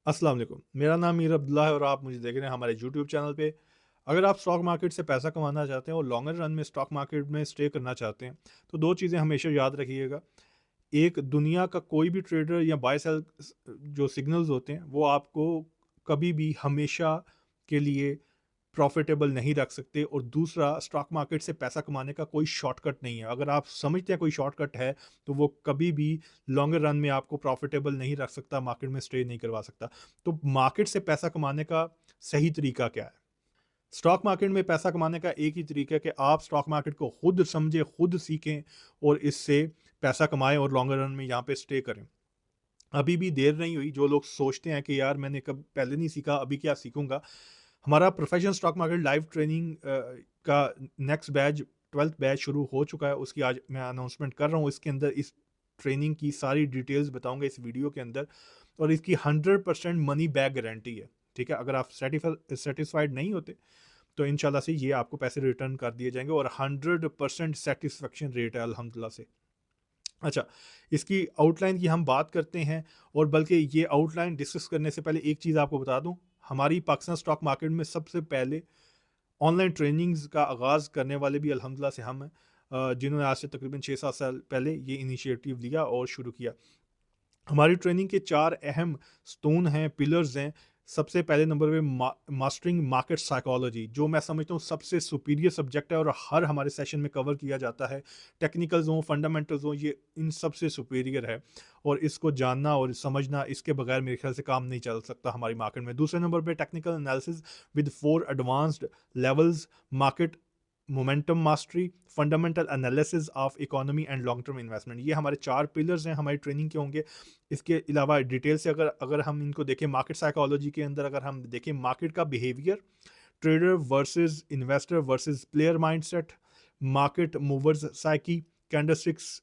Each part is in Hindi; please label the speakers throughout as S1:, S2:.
S1: अस्सलाम वालेकुम। मेरा नाम मीर अब्दुल्ला है और आप मुझे देख रहे हैं हमारे यूट्यूब चैनल पे। अगर आप स्टॉक मार्केट से पैसा कमाना चाहते हैं और लॉन्गर रन में स्टॉक मार्केट में स्टे करना चाहते हैं, तो 2 चीज़ें हमेशा याद रखिएगा। एक, दुनिया का कोई भी ट्रेडर या बाय सेल जो सिग्नल्स होते हैं, वो आपको कभी भी हमेशा के लिए प्रॉफिटेबल नहीं रख सकते। और दूसरा, स्टॉक मार्केट से पैसा कमाने का कोई शॉर्टकट नहीं है। अगर आप समझते हैं कोई शॉर्टकट है, तो वो कभी भी लॉन्गर रन में आपको प्रॉफिटेबल नहीं रख सकता, मार्केट में स्टे नहीं करवा सकता। तो मार्केट से पैसा कमाने का सही तरीका क्या है? स्टॉक मार्केट में पैसा कमाने का एक ही तरीका है कि आप स्टॉक मार्केट को खुद समझें, खुद सीखें और इससे पैसा कमाएं और लॉन्गर रन में यहाँ पे स्टे करें। अभी भी देर नहीं हुई। जो लोग सोचते हैं कि यार मैंने कब पहले नहीं सीखा, अभी क्या सीखूंगा, हमारा professional stock market live training का नेक्स्ट बैच, 12th बैच शुरू हो चुका है। उसकी आज मैं अनाउंसमेंट कर रहा हूँ। इसके अंदर इस ट्रेनिंग की सारी डिटेल्स बताऊंगा इस वीडियो के अंदर। और इसकी 100% मनी बैक गारंटी है। ठीक है, अगर आप सेटिस्फाइड नहीं होते तो इंशाल्लाह से ये आपको पैसे रिटर्न कर दिए जाएंगे और 100% सेटिस्फेक्शन रेट है अल्हम्दुलिल्लाह से। अच्छा, इसकी आउटलाइन की हम बात करते हैं। और बल्कि ये आउटलाइन डिस्कस करने से पहले एक चीज़ आपको बता दूं, हमारी पाकिस्तान स्टॉक मार्केट में सबसे पहले ऑनलाइन ट्रेनिंग्स का आगाज़ करने वाले भी अल्हम्दुलिल्लाह से हम हैं, जिन्होंने आज से तकरीबन 6-7 साल पहले ये इनिशिएटिव लिया और शुरू किया। हमारी ट्रेनिंग के 4 अहम स्टोन हैं, पिलर्स हैं। सबसे पहले नंबर पे मास्टरिंग मार्केट साइकोलॉजी, जो मैं समझता हूँ सबसे सुपीरियर सब्जेक्ट है और हर हमारे सेशन में कवर किया जाता है। टेक्निकल्स हों, फंडामेंटल्स हों, ये इन सबसे सुपीरियर है। और इसको जानना और समझना, इसके बगैर मेरे ख्याल से काम नहीं चल सकता हमारी मार्केट में। दूसरे नंबर पे technical analysis with 4 advanced levels: market momentum mastery, fundamental analysis of economy and long term investment. ये हमारे 4 पिलर्स हैं हमारी ट्रेनिंग के होंगे। इसके अलावा डिटेल से अगर अगर हम इनको देखें, मार्केट साइकोलॉजी के अंदर अगर हम देखें मार्केट का behaviour, trader versus investor versus player mindset, market movers psyche, candlesticks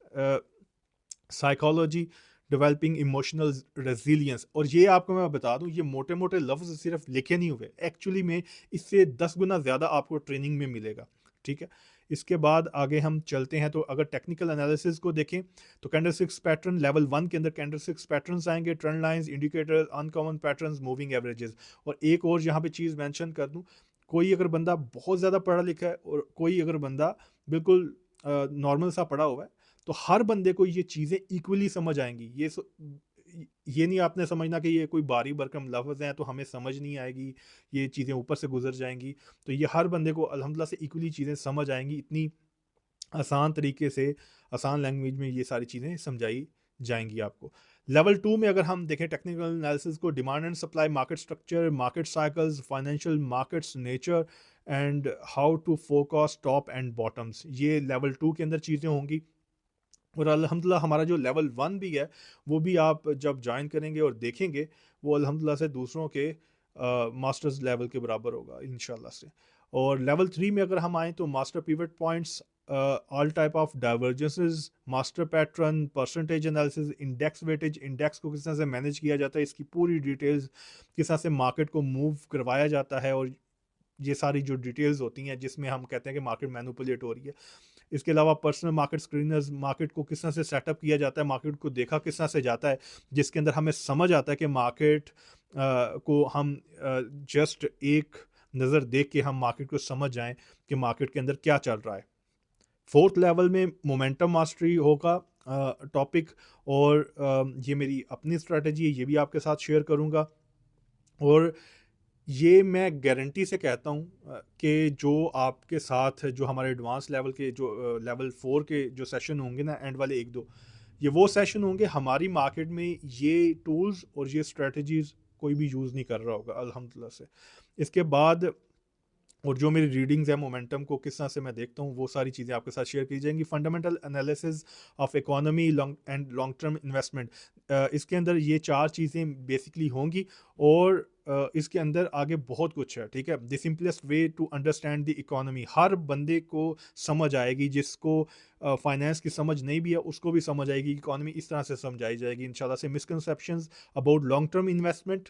S1: psychology, developing emotional resilience. और ये आपको मैं बता दूं, ये मोटे मोटे लफ्ज सिर्फ लिखे नहीं हुए, एक्चुअली में इससे 10 गुना ज़्यादा आपको ट्रेनिंग में मिलेगा। ठीक है, इसके बाद आगे हम चलते हैं। तो अगर टेक्निकल एनालिसिस को देखें, तो कैंडलस्टिक्स पैटर्न लेवल 1 के अंदर कैंडलस्टिक्स पैटर्न्स आएंगे, trend lines, indicators, uncommon patterns, moving averages. और एक और यहाँ पे चीज़ मेंशन कर दूं, कोई अगर बंदा बहुत ज़्यादा पढ़ा लिखा है और कोई अगर बंदा बिल्कुल नॉर्मल सा पढ़ा हुआ है, तो हर बंदे को ये चीज़ें इक्वली समझ आएंगी। ये नहीं आपने समझना कि ये कोई बारी बरकम लफ्ज़ हैं तो हमें समझ नहीं आएगी, ये चीज़ें ऊपर से गुजर जाएंगी। तो ये हर बंदे को अल्हम्दुलिल्लाह से इक्वली चीज़ें समझ आएंगी। इतनी आसान तरीके से, आसान लैंग्वेज में ये सारी चीज़ें समझाई जाएंगी आपको। लेवल 2 में अगर हम देखें टेक्निकल एनालिसिस को, demand and supply, market structure, market cycles, financial markets nature and how to forecast top and bottoms, ये लेवल 2 के अंदर चीज़ें होंगी। और अल्हम्दुलिल्लाह हमारा जो लेवल 1 भी है, वो भी आप जब ज्वाइन करेंगे और देखेंगे, वो अल्हम्दुलिल्लाह से दूसरों के मास्टर्स लेवल के बराबर होगा इंशाल्लाह से। और लेवल 3 में अगर हम आएँ, तो master pivot points, all type of divergences, master pattern, percentage analysis, index weightage, index को किस तरह से मैनेज किया जाता है, इसकी पूरी डिटेल्स, किस तरह से मार्केट को मूव करवाया जाता है। और ये सारी जो डिटेल्स होती हैं जिसमें हम कहते हैं कि मार्केट मैनिपुलेट हो रही है। इसके अलावा पर्सनल मार्केट स्क्रीनर्स, मार्केट को किस तरह से सेटअप किया जाता है, मार्केट को देखा किस तरह से जाता है, जिसके अंदर हमें समझ आता है कि मार्केट को हम जस्ट एक नज़र देख के हम मार्केट को समझ जाएं कि मार्केट के अंदर क्या चल रहा है। फोर्थ लेवल में मोमेंटम मास्टरी होगा टॉपिक। और ये मेरी अपनी स्ट्रेटजी है, ये भी आपके साथ शेयर करूंगा। और ये मैं गारंटी से कहता हूँ कि जो आपके साथ जो हमारे एडवांस लेवल के जो लेवल 4 के जो सेशन होंगे ना, एंड वाले 1-2, ये वो सेशन होंगे हमारी मार्केट में ये टूल्स और ये स्ट्रेटजीज कोई भी यूज़ नहीं कर रहा होगा अल्हम्दुलिल्लाह से। इसके बाद, और जो मेरी रीडिंग्स है मोमेंटम को किस तरह से मैं देखता हूँ, वो सारी चीज़ें आपके साथ शेयर की जाएंगी। Fundamental analysis of economy long and long term investment, इसके अंदर ये 4 चीज़ें बेसिकली होंगी। और इसके अंदर आगे बहुत कुछ है। ठीक है, the simplest way to understand the economy, हर बंदे को समझ आएगी। जिसको फाइनेंस की समझ नहीं भी है, उसको भी समझ आएगी। इकोनॉमी इस तरह से समझाई जाएगी इंशाल्लाह से। Misconceptions about long term investment,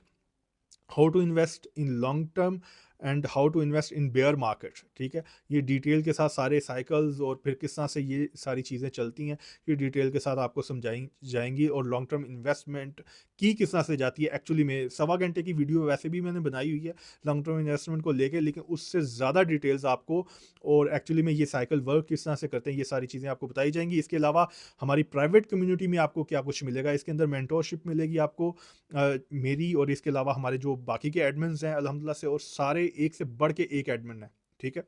S1: how to invest in long term, and how to invest in bear market, ठीक है। ये डिटेल के साथ सारे साइकिल्स और फिर किस तरह से ये सारी चीज़ें चलती हैं, ये डिटेल के साथ आपको समझाई जाएंगी। और लॉन्ग टर्म इन्वेस्टमेंट की किस तरह से जाती है, एक्चुअली में 1.25 घंटे की वीडियो वैसे भी मैंने बनाई हुई है लॉन्ग टर्म इन्वेस्टमेंट को लेके, लेकिन उससे ज़्यादा डिटेल्स आपको, और एक्चुअली में ये साइकिल वर्क किस तरह से करते हैं, ये सारी चीज़ें आपको बताई जाएंगी। इसके अलावा हमारी प्राइवेट कम्युनिटी में आपको क्या कुछ मिलेगा, इसके अंदर मेंटोरशिप मिलेगी आपको मेरी, और इसके अलावा हमारे जो बाकी के एडमिन्स हैं अल्हम्दुलिल्लाह से, और सारे एक से बढ़ के एक एडमिन है, ठीक है।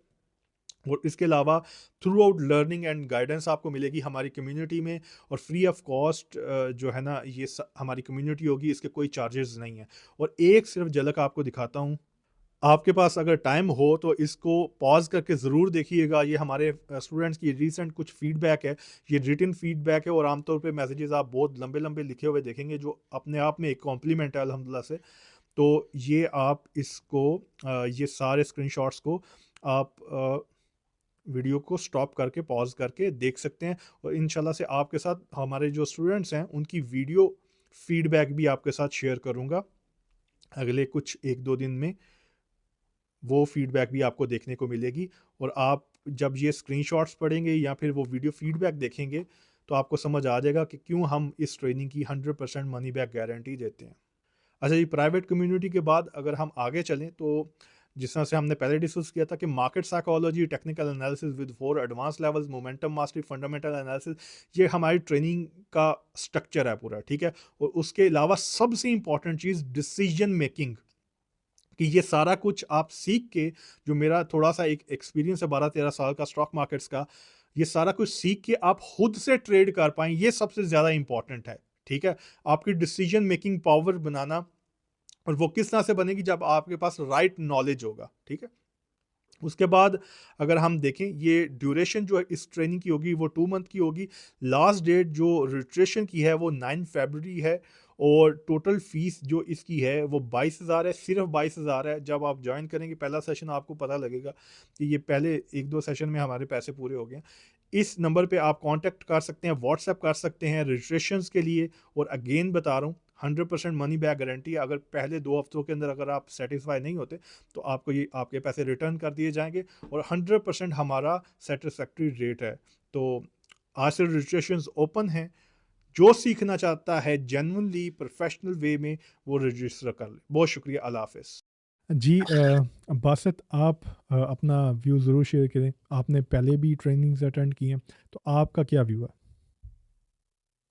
S1: और इसके अलावा through out learning and guidance आपको मिलेगी हमारी कम्युनिटी में, और फ्री ऑफ कॉस्ट जो है ना ये हमारी कम्युनिटी होगी, इसके कोई चार्जेस नहीं है। और एक सिर्फ झलक आपको दिखाता हूँ, आपके पास अगर टाइम हो तो इसको पॉज करके ज़रूर देखिएगा। ये हमारे स्टूडेंट्स की रीसेंट कुछ फीडबैक है, ये रिटन फीडबैक है, और आमतौर पे मैसेजेस आप बहुत लंबे लंबे लिखे हुए देखेंगे, जो अपने आप में एक कॉम्प्लीमेंट है अल्हम्दुलिल्लाह से। तो ये आप इसको ये सारे स्क्रीनशॉट्स को आप वीडियो को स्टॉप करके पॉज करके देख सकते हैं, और इंशाल्लाह से आपके साथ हमारे जो स्टूडेंट्स हैं उनकी वीडियो फीडबैक भी आपके साथ शेयर करूँगा अगले कुछ 1-2 दिन में। वो फीडबैक भी आपको देखने को मिलेगी, और आप जब ये स्क्रीनशॉट्स पढ़ेंगे या फिर वो वीडियो फीडबैक देखेंगे तो आपको समझ आ जाएगा कि क्यों हम इस ट्रेनिंग की 100% मनी बैक गारंटी देते हैं। अच्छा, ये प्राइवेट कम्युनिटी के बाद अगर हम आगे चलें तो जिस तरह से हमने पहले डिस्कस किया था कि market psychology, technical analysis with 4 advance levels, momentum mastery, fundamental analysis, ये हमारी ट्रेनिंग का स्ट्रक्चर है पूरा, ठीक है। और उसके अलावा सबसे इंपॉर्टेंट चीज़ डिसीजन मेकिंग, कि ये सारा कुछ आप सीख के, जो मेरा थोड़ा सा एक एक्सपीरियंस है 12-13 साल का स्टॉक मार्केट्स का, ये सारा कुछ सीख के आप खुद से ट्रेड कर पाएँ, ये सबसे ज़्यादा इंपॉर्टेंट है, ठीक है। आपकी डिसीजन मेकिंग पावर बनाना, और वो किस तरह से बनेगी, जब आपके पास राइट नॉलेज होगा, ठीक है। उसके बाद अगर हम देखें, ये ड्यूरेशन जो है इस ट्रेनिंग की होगी वो 2 मंथ की होगी। लास्ट डेट जो रजिस्ट्रेशन की है वो 9 फरवरी है, और टोटल फीस जो इसकी है वो 22,000 है, सिर्फ 22,000 है। जब आप ज्वाइन करेंगे पहला सेशन, आपको पता लगेगा कि ये पहले 1-2 सेशन में हमारे पैसे पूरे हो गए हैं। इस नंबर पे आप कांटेक्ट कर सकते हैं, व्हाट्सएप कर सकते हैं रजिस्ट्रेशंस के लिए। और अगेन बता रहा हूँ, 100% मनी बैक गारंटी है। अगर पहले 2 हफ्तों के अंदर अगर आप सेटिस्फाई नहीं होते तो आपको ये आपके पैसे रिटर्न कर दिए जाएंगे, और 100% हमारा सेटिस्फैक्ट्री रेट है। तो आज से रजिस्ट्रेशंस ओपन हैं, जो सीखना चाहता है जेन्युइनली प्रोफेशनल वे में वो रजिस्टर कर ले। बहुत शुक्रिया, अल्लाह हाफिज़। जी बासित, आप अपना व्यू ज़रूर शेयर करें। आपने पहले भी ट्रेनिंग्स अटेंड की हैं, तो आपका क्या व्यू है?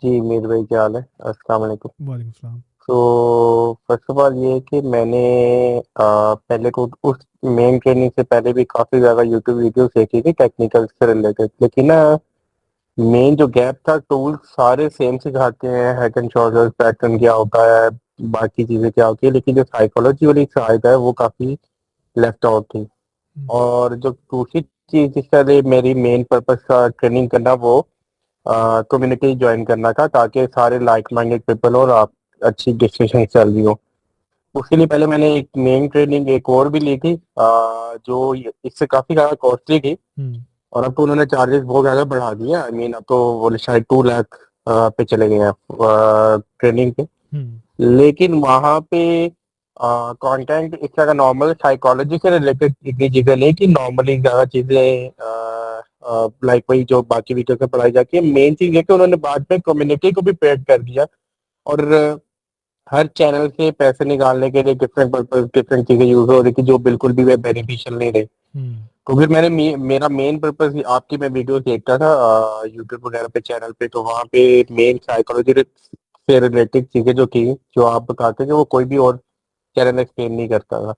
S2: जी, मीर भाई क्या हाल है? अस्सलाम वालेकुम।
S1: वालेकुम सलाम।
S2: तो फर्स्ट ऑफ ऑल ये है कि मैंने पहले तो उस मेन ट्रेनिंग से पहले भी काफ़ी ज़्यादा यूट्यूब वीडियोस देखी थी टेक्निकल से रिलेटेड, लेकिन ना मेन जो गैप था, टूल्स सारे सेम सिखाते हैं, हेड एंड शोल्डर्स पैटर्न क्या होता है, बाकी चीज़ें क्या होती है, लेकिन जो साइकोलॉजी वाली साइड है वो काफ़ी लेफ्ट आउट थी। और जो दूसरी चीज़ जिसके लिए मेरी मेन पर्पस था ट्रेनिंग करना, वो कम्युनिटी ज्वाइन करना था, ताकि सारे लाइक माइंडेड पीपल और आप अच्छी डिस्कशन चल रही हो। उसके लिए पहले मैंने एक मेन ट्रेनिंग एक और भी ली थी, जो इससे काफ़ी ज़्यादा कॉस्टली थी, और अब तो उन्होंने चार्जेस बहुत ज़्यादा बढ़ा दिए। आई मीन अब तो वो शायद 2 लाख पे चले गए हैं ट्रेनिंग पे। लेकिन वहाँ पे कंटेंट इस तरह का नॉर्मल साइकोलॉजी से रिलेटेड इतनी चीज़ें नहीं कि नॉर्मली ज़्यादा चीज़ें लाइक वही जो बाकी वीडियो में पढ़ाई जाती है। मेन चीज़ ये कि उन्होंने बाद में कम्युनिटी को भी पेड कर दिया, और हर चैनल से पैसे निकालने के लिए डिफरेंट पर्पज डिफरेंट चीज़ें यूज हो रही थी, जो बिल्कुल भी वे बेनिफिशियल नहीं रही। तो फिर मेरा मेन पर्पज आपकी मैं वीडियो देखता था यूट्यूब वगैरह पे चैनल पे, तो वहाँ पे मेन साइकोलॉजी से रिलेटेड चीज़ें जो थी, जो आप बताते थे, वो कोई भी और चैनल एक्सप्लेन नहीं करता था।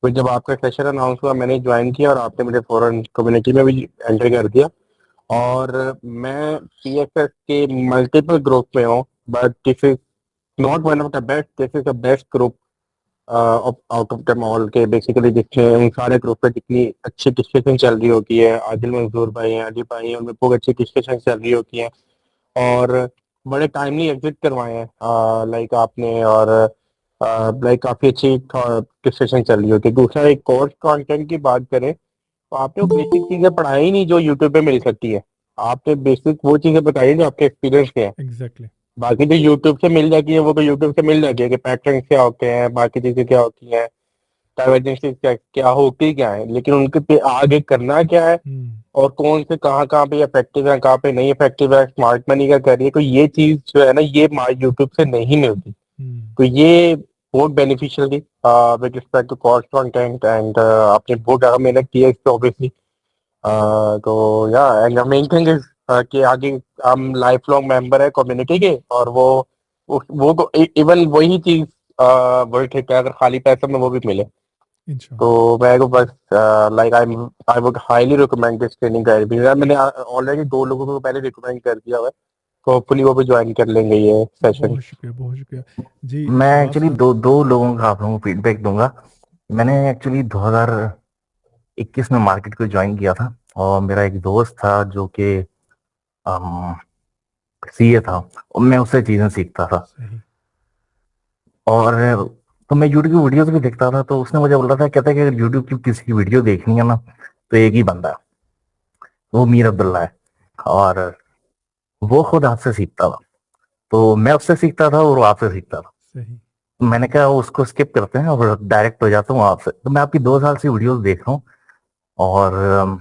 S2: फिर जब आपका सेशन अनाउंस हुआ, मैंने ज्वाइन किया, और आपने मुझे फौरन कम्युनिटी में भी एंटर कर दिया। और मैं पीएसएस के मल्टीपल ग्रुप में हूँ, but this is not one of the best, this is the best group out of the all के, बेसिकली जिसमें उन सारे ग्रुप पे जितनी अच्छी डिस्कशन चल रही होती है, आदिल मंसूर भाई हैं, अली भाई हैं, उनमें बहुत अच्छी डिस्कशन चल रही होती है, और बड़े टाइमली एग्जिट करवाए हैं लाइक आपने, और लाइक काफ़ी अच्छी डिस्कशन चल रही होती है। दूसरा, एक कोर्स कंटेंट की बात करें, तो आपने वो बेसिक चीज़ें पढ़ाई ही नहीं जो यूट्यूब पे मिल सकती है। आपने बेसिक वो चीज़ें बताई जो आपके एक्सपीरियंस के हैं।
S1: एग्जैक्टली।
S2: बाकी जो यूट्यूब से मिल जाती है वो तो यूट्यूब से मिल जाती है, कि पैटर्न क्या होते हैं, बाकी चीज़ें क्या होती हैं, डाइवर्जेंसी क्या क्या होती क्या है, लेकिन उनके पे आगे करना क्या है और कौन से कहाँ कहाँ पे इफेक्टिव है, कहाँ पे नहीं इफेक्टिव है, स्मार्ट मनी का करिए, तो ये चीज जो है ना ये यूट्यूब से नहीं मिलती। तो ये बहुत बेनिफिशियल थी विद रिस्पेक्ट टू कॉस्ट कंटेंट एंड आपने बहुत ज्यादा मेहनत की है इस पे ऑब्वियसली। तो या एंड मेन थिंग इज कि आगे हम लाइफ लॉन्ग मेंबर है कम्युनिटी के, और वो तो इवन वही चीज वही ठीक है अगर खाली पैसे में वो भी मिले। तो मैं को बस like I would highly recommend this training guide. मैंने ऑलरेडी 2 लोगों को पहले रिकमेंड कर दिया हुआ है, तो होपफुली वो भी ज्वाइन कर लेंगे ये सेशन।
S1: बहुत शुक्रिया, बहुत शुक्रिया जी।
S3: मैं
S1: फवाद
S3: एक्चुअली
S1: साहब,
S3: दो लोगों का आप लोगों को फीडबैक दूंगा। मैंने एक्चुअली 2021 में मार्केट को ज्वाइन किया था, और मेरा एक दोस्त था जो कि सीए था, और मैं उससे चीजें सीखता था।
S1: सही,
S3: और तो मैं यूट्यूब की वीडियोस भी देखता था, तो उसने मुझे बोला था, कहता है कि अगर यूट्यूब की किसी की वीडियो देखनी है ना, तो एक ही बंदा है, वो मीर अब्दुल्ला है, और वो खुद आपसे सीखता था। तो मैं उससे सीखता था और वो आपसे सीखता था।
S1: सही,
S3: मैंने कहा उसको स्किप करते हैं और डायरेक्ट हो जाता हूँ आपसे। तो मैं आपकी 2 साल से वीडियोस देख रहा हूँ, और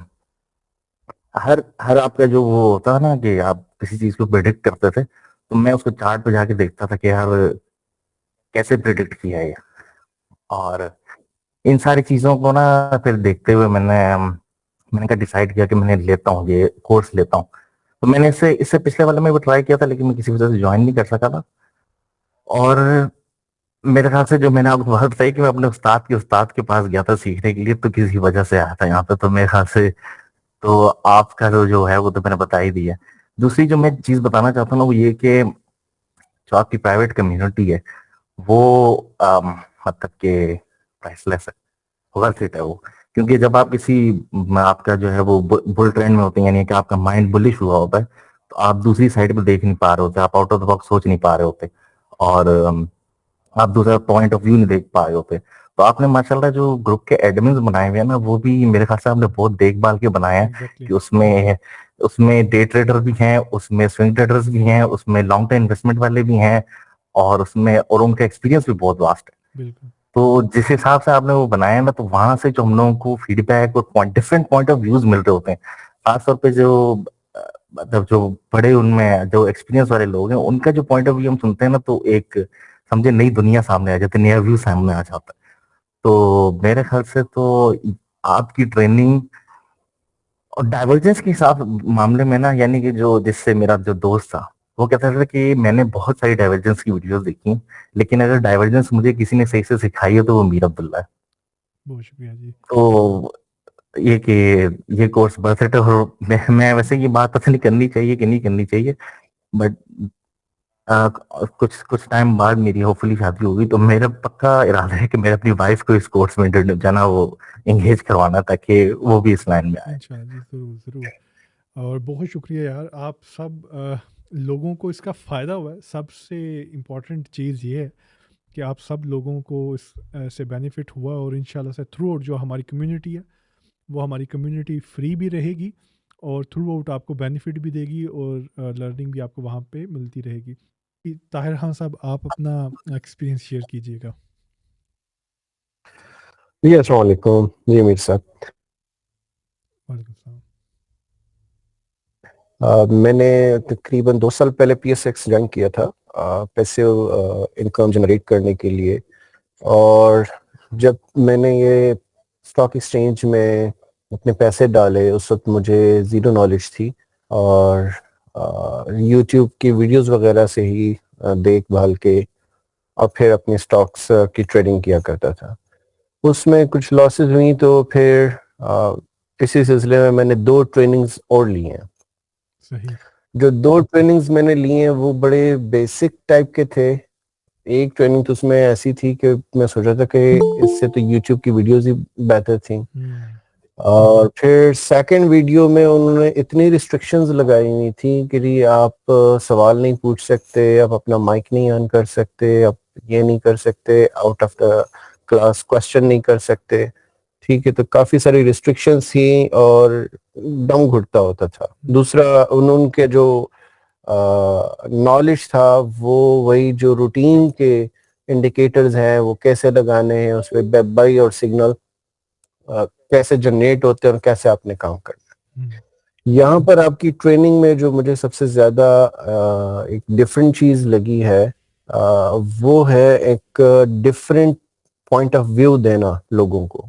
S3: हर हर आपका जो वो होता है ना कि आप किसी चीज को प्रिडिक्ट करते थे, तो मैं उसको चार्ट पे जाके देखता था कि यार कैसे प्रिडिक्ट किया है ये। और इन सारी चीजों को ना फिर देखते हुए मैंने कहा डिसाइड किया कि मैंने लेता हूँ, ये कोर्स लेता हूँ। तो मैंने इससे इससे पिछले वाले में भी ट्राई किया था, लेकिन मैं किसी वजह से ज्वाइन नहीं कर सका था। और मेरे ख्याल से जो मैंने आपको बात बताई कि मैं अपने उस्ताद के पास गया था सीखने के लिए, तो किसी वजह से आया था यहाँ पे। तो मेरे ख्याल से तो आपका जो है वो तो मैंने बता ही दिया। दूसरी जो मैं चीज बताना चाहता हूँ ना, वो ये कि जो आपकी प्राइवेट कम्युनिटी है वो मतलब के प्राइसलेस है, वर्थ इट है वो। क्योंकि जब आप किसी आपका जो है वो बुल ट्रेंड में होते हैं, यानी कि आपका माइंड बुलिश हुआ होता है, तो आप दूसरी साइड पे देख नहीं पा रहे होते, आप आउट ऑफ द बॉक्स सोच नहीं पा रहे होते, और आप दूसरा पॉइंट ऑफ व्यू नहीं देख पा रहे होते। तो आपने माशाल्लाह जो ग्रुप के एडमिन्स बनाए हुए हैं ना, वो भी मेरे ख्याल से आपने बहुत देखभाल के बनाए हैं।
S1: एग्जैक्टली,
S3: कि उसमें उसमें डे ट्रेडर भी हैं, उसमें स्विंग ट्रेडर्स भी हैं, उसमें लॉन्ग टर्म इन्वेस्टमेंट वाले भी हैं, और उसमें और उनका एक्सपीरियंस भी बहुत वास्ट है।
S1: बिल्कुल,
S3: तो जिस हिसाब से आपने वो बनाया है ना, तो वहां से जो हम लोगों को फीडबैक और डिफरेंट पॉइंट ऑफ व्यूज मिल रहे होते हैं, खासतौर पे जो मतलब जो बड़े उनमें जो एक्सपीरियंस वाले लोग हैं, उनका जो पॉइंट ऑफ व्यू हम सुनते हैं ना, तो एक समझे नई दुनिया सामने आ जाती है, नया व्यू सामने आ जाता है। तो मेरे ख्याल से तो आपकी ट्रेनिंग और डाइवर्जेंस के हिसाब मामले में ना, यानी कि जो जिससे मेरा जो दोस्त था, वो कहता था कि मैंने बहुत सारी डाइवर्जेंस की वीडियोस देखी, लेकिन अगर डाइवर्जेंस मुझे किसी ने सही से सिखाई है तो वो मीर अब्दुल्ला है।
S1: बहुत शुक्रिया जी।
S3: तो ये कि ये कोर्स वर्थ इट है। और मैं वैसे ये बात पता नहीं करनी चाहिए कि नहीं करनी चाहिए, बट कुछ कुछ टाइम बाद मेरी होपफुली शादी होगी, तो मेरा पक्का इरादा है कि मैं अपनी वाइफ को इस कोर्स में जाना वो एंगेज करवाना, ताकि वो भी इस लाइन में आए।
S1: इंशाल्लाह जी, ज़रूर, ज़रूर। और बहुत शुक्रिया यार, आप सब लोगों को इसका फ़ायदा हुआ है। सबसे इम्पोर्टेंट चीज़ ये है कि आप सब लोगों को इस से बेनिफिट हुआ, और इंशाल्लाह से थ्रू आउट जो हमारी कम्युनिटी है, वो हमारी कम्युनिटी फ्री भी रहेगी, और थ्रू आउट आपको बेनिफिट भी देगी, और लर्निंग भी आपको वहाँ पे मिलती रहेगी। ताहिर खान साहब, आप अपना एक्सपीरियंस शेयर कीजिएगा।
S4: जी अस्सलाम वालेकुम जी मीर साहब।
S1: वालेकुम सलाम।
S4: मैंने तकरीबन 2 साल पहले PSX ज्वाइन किया था पैसिव इनकम जनरेट करने के लिए। और जब मैंने ये स्टॉक एक्सचेंज में अपने पैसे डाले उस वक्त मुझे ज़ीरो नॉलेज थी, और यूट्यूब की वीडियोस वगैरह से ही देखभाल के और फिर अपने स्टॉक्स की ट्रेडिंग किया करता था। उसमें कुछ लॉसेस हुई, तो फिर इसी सिलसिले में मैंने 2 ट्रेनिंग्स और ली हैं।
S1: सही,
S4: जो 2 ट्रेनिंग्स मैंने ली हैं वो बड़े बेसिक टाइप के थे। एक ट्रेनिंग तो उसमें ऐसी थी कि मैं सोच रहा था कि इससे तो यूट्यूब की वीडियोस ही बेहतर थी। और फिर सेकंड वीडियो में उन्होंने इतनी रिस्ट्रिक्शंस लगाई हुई थी कि जी आप सवाल नहीं पूछ सकते, आप अपना माइक नहीं ऑन कर सकते, आप ये नहीं कर सकते, out of the class question नहीं कर सकते। ठीक है, तो काफी सारी रिस्ट्रिक्शंस थी और दम घुटता होता था। दूसरा उनके जो नॉलेज था वो वही जो रूटीन के इंडिकेटर्स हैं वो कैसे लगाने हैं, उसमें बाई और सिग्नल कैसे जनरेट होते हैं और कैसे आपने काम करना है। यहाँ पर आपकी ट्रेनिंग में जो मुझे सबसे ज्यादा एक डिफरेंट चीज लगी है वो है एक डिफरेंट पॉइंट ऑफ व्यू देना लोगों को।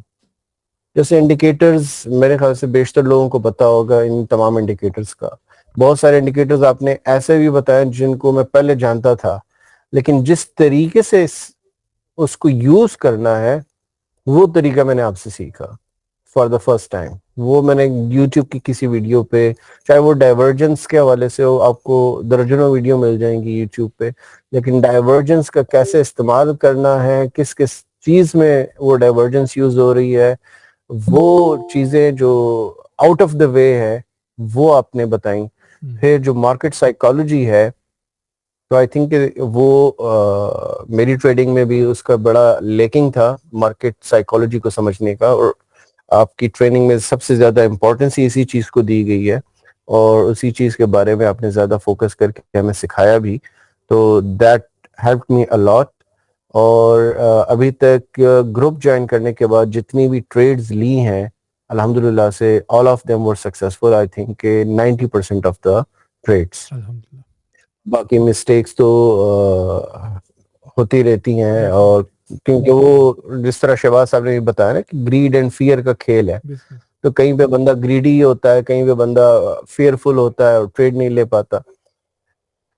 S4: जैसे इंडिकेटर्स मेरे ख्याल से बेशतर लोगों को पता होगा इन तमाम इंडिकेटर्स का। बहुत सारे इंडिकेटर्स आपने ऐसे भी बताए जिनको मैं पहले जानता था, लेकिन जिस तरीके से उसको यूज करना है वो तरीका मैंने आपसे सीखा फॉर द फर्स्ट टाइम। वो मैंने यूट्यूब की किसी वीडियो पे, चाहे वो डाइवर्जेंस के हवाले से हो, आपको दर्जनों वीडियो मिल जाएंगी यूट्यूब पे, लेकिन डाइवर्जेंस का कैसे इस्तेमाल करना है, किस किस चीज में वो डाइवर्जेंस यूज हो रही है, वो चीजें जो आउट ऑफ द वे है वो आपने बताई। फिर जो मार्केट साइकोलॉजी है, तो आई थिंक वो मेरी ट्रेडिंग में भी उसका बड़ा लेकिंग था मार्केट साइकोलॉजी को समझने का, और आपकी ट्रेनिंग में सबसे ज्यादा इम्पोर्टेंस इसी चीज को दी गई है और उसी चीज के बारे में आपने ज्यादा फोकस करके हमें सिखाया भी, तो that help me a lot. और अभी तक ग्रुप ज्वाइन करने के बाद जितनी भी ट्रेड्स ली हैं अल्हम्दुलिल्लाह से all of them were successful. I think 90% of the trades. बाकी मिस्टेक्स तो होती रहती हैं, और क्योंकि वो जिस तरह शहबाज साहब ने भी बताया ना कि ग्रीड एंड फियर का खेल है, तो कहीं पे बंदा ग्रीडी होता है, कहीं पे बंदा फियरफुल होता है और ट्रेड नहीं ले पाता।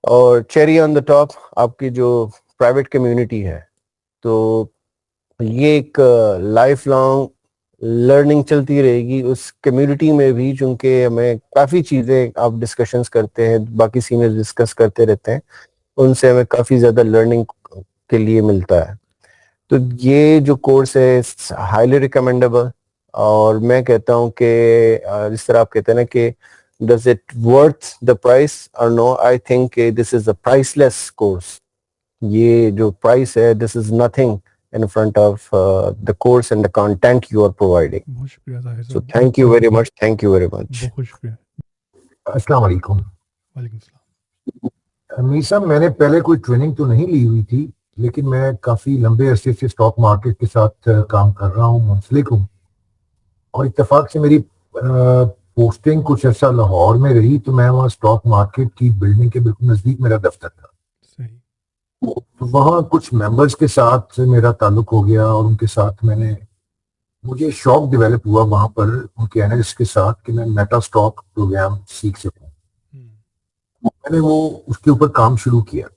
S4: और चेरी ऑन द टॉप आपकी जो प्राइवेट कम्युनिटी है, तो ये एक लाइफ लॉन्ग लर्निंग चलती रहेगी उस कम्युनिटी में भी, चूंकि हमें काफी चीजें आप डिस्कशंस करते हैं, बाकी सीनियर्स डिस्कस करते रहते हैं, उनसे हमें काफी ज्यादा लर्निंग के लिए मिलता है। तो ये जो कोर्स है हाईली रिकमेंडेबल, और मैं कहता हूँ कि जिस तरह आप कहते हैं ना कि does it worth the price और no, I think this is a priceless course. ये जो प्राइस है, this is nothing in front of the course and the content you are providing.
S1: बहुत शुक्रिया ताहिर
S4: So
S1: साहब,
S4: thank you very much. Thank you very much.
S1: बहुत शुक्रिया।
S5: अस्सलाम वालेकुम।
S1: वालेकुम सलाम।
S5: मीर साहब, मैंने पहले कोई ट्रेनिंग तो नहीं ली हुई थी, लेकिन मैं काफी लंबे अरसे से स्टॉक मार्केट के साथ काम कर रहा हूँ, मुंसलिक हूँ, और इत्तेफाक से मेरी पोस्टिंग कुछ अर्सा लाहौर में रही, तो मैं वहाँ स्टॉक मार्केट की बिल्डिंग के बिल्कुल नजदीक मेरा दफ्तर था। तो वहाँ कुछ मेंबर्स के साथ मेरा ताल्लुक हो गया, और उनके साथ मुझे शौक डेवलप हुआ वहां पर उनके एनालिस्ट के साथ कि मैं मेटा स्टॉक प्रोग्राम सीख सकूं। मैंने वो उसके ऊपर काम शुरू किया।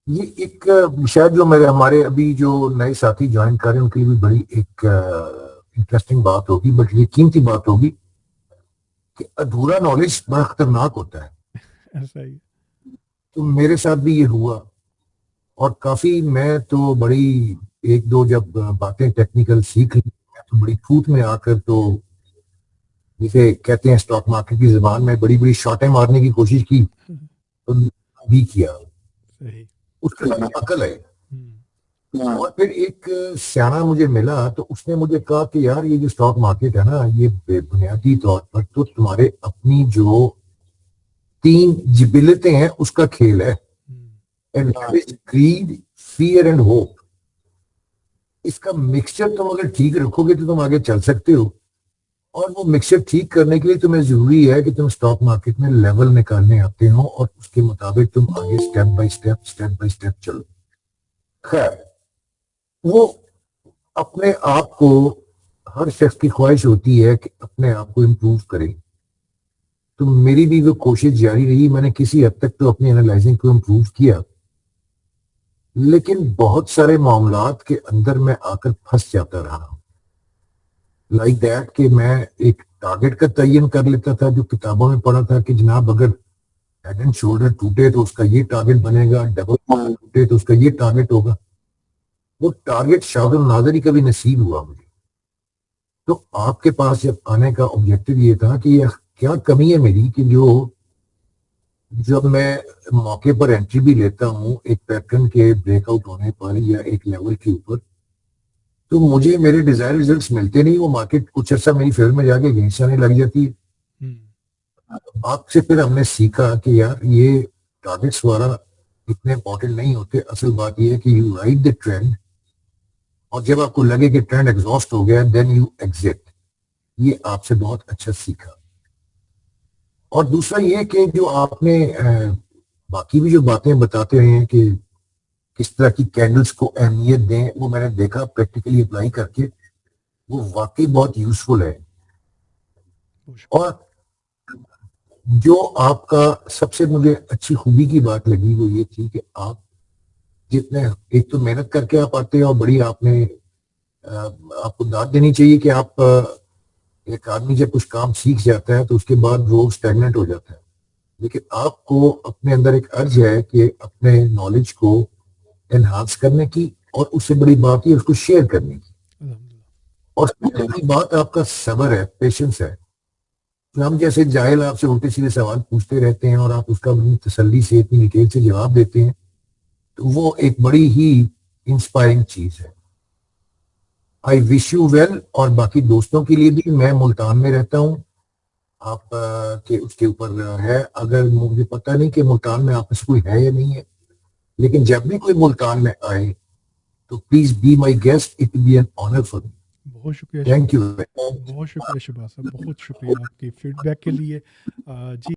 S5: ये एक शायद जो हमारे अभी जो नए साथी ज्वाइन कर रहे हैं उनके लिए भी बड़ी एक इंटरेस्टिंग बात होगी, बट ये कीमती बात होगी कि अधूरा नॉलेज बड़ा खतरनाक होता है।
S1: ऐसा ही।
S5: तो मेरे साथ भी ये हुआ, और काफी मैं तो बड़ी एक दो जब बातें टेक्निकल सीख ली तो बड़ी छूट में आकर, तो जिसे कहते हैं स्टॉक मार्केट की जुबान में, बड़ी बड़ी शॉटें मारने की कोशिश की, तो भी किया। उसके बाद अकल है। और फिर एक सियाना मुझे मिला, तो उसने मुझे कहा कि यार ये जो स्टॉक मार्केट है ना, ये बुनियादी तौर पर तो तुम्हारे अपनी जो 3 जिबिलितें हैं उसका खेल है, and greed, fear and hope. इसका मिक्सचर तुम अगर ठीक रखोगे तो तुम आगे चल सकते हो, और वो मिक्सचर ठीक करने के लिए तुम्हें जरूरी है कि तुम स्टॉक मार्केट में लेवल निकालने आते हो, और उसके मुताबिक तुम आगे स्टेप बाय स्टेप चलो। खैर, वो अपने आप को, हर शख्स की ख्वाहिश होती है कि अपने आप को इम्प्रूव करे, तो मेरी भी वो कोशिश जारी रही। मैंने किसी हद तक तो अपनी एनालाइजिंग को इम्प्रूव किया, लेकिन बहुत सारे मामलात के अंदर मैं आकर फंस जाता रहा। लाइक दैट कि मैं एक टारगेट का तयन कर लेता था, जो किताबों में पढ़ा था कि जनाब अगर हेड एंड शोल्डर टूटे तो उसका ये टारगेट बनेगा, डबल टूटे तो उसका ये टारगेट होगा। वो टारगेट शाहुल नाजरी कभी नसीब हुआ मुझे। तो आपके पास जब आने का ऑब्जेक्टिव ये था कि यह क्या कमी है मेरी, कि जब मैं मौके पर एंट्री भी लेता हूँ एक पैटर्न के ब्रेकआउट होने पर या एक लेवल के ऊपर, तो मुझे मेरे डिजायर रिजल्ट्स मिलते नहीं। वो मार्केट कुछ अर्सा मेरी फेवर में जाके अगेंस्ट आने लग जाती है। आपसे फिर हमने सीखा कि यार ये टारगेट्स वाला इतने इंपॉर्टेंट नहीं होते। असल बात यह है कि यू राइड द ट्रेंड, और जब आपको लगे कि ट्रेंड एग्जॉस्ट हो गया देन यू एग्जिट। ये आपसे बहुत अच्छा सीखा। और दूसरा ये कि जो आपने बाकी भी जो बातें बताते हैं कि किस तरह की कैंडल्स को अहमियत दें, वो मैंने देखा प्रैक्टिकली अप्लाई करके, वो वाकई बहुत यूजफुल है। और जो आपका सबसे मुझे अच्छी खूबी की बात लगी वो ये थी कि आप जितने एक तो मेहनत करके आप आते हैं, और बड़ी आपने आपको दाद देनी चाहिए कि आप एक आदमी जब कुछ काम सीख जाता है तो उसके बाद वो स्टैग्नेंट हो जाता है, लेकिन आपको अपने अंदर एक अर्ज है कि अपने नॉलेज को एनहांस करने की, और उससे बड़ी बात ये उसको शेयर करने की। और सबसे बड़ी बात आपका सब्र है, पेशेंस है। तो हम जैसे जाहिल आपसे उल्टे सीधे सवाल पूछते रहते हैं और आप उसका बड़ी तसल्ली से इतनी डिटेल से जवाब देते हैं, तो वो एक बड़ी ही इंस्पायरिंग चीज है। I wish you well. और बाकी दोस्तों के लिए भी, मैं मुल्तान में रहता हूँ, आप के उसके ऊपर है, अगर मुझे पता नहीं कि मुल्तान में आप में से कोई है या नहीं है, लेकिन जब भी कोई मुल्तान में आए तो please be my guest, it will be an honour for me.
S1: बहुत शुक्रिया
S5: थैंक यू।
S1: बहुत शुक्रिया शहबाज साहब, बहुत शुक्रिया आपके फीडबैक के लिए। जी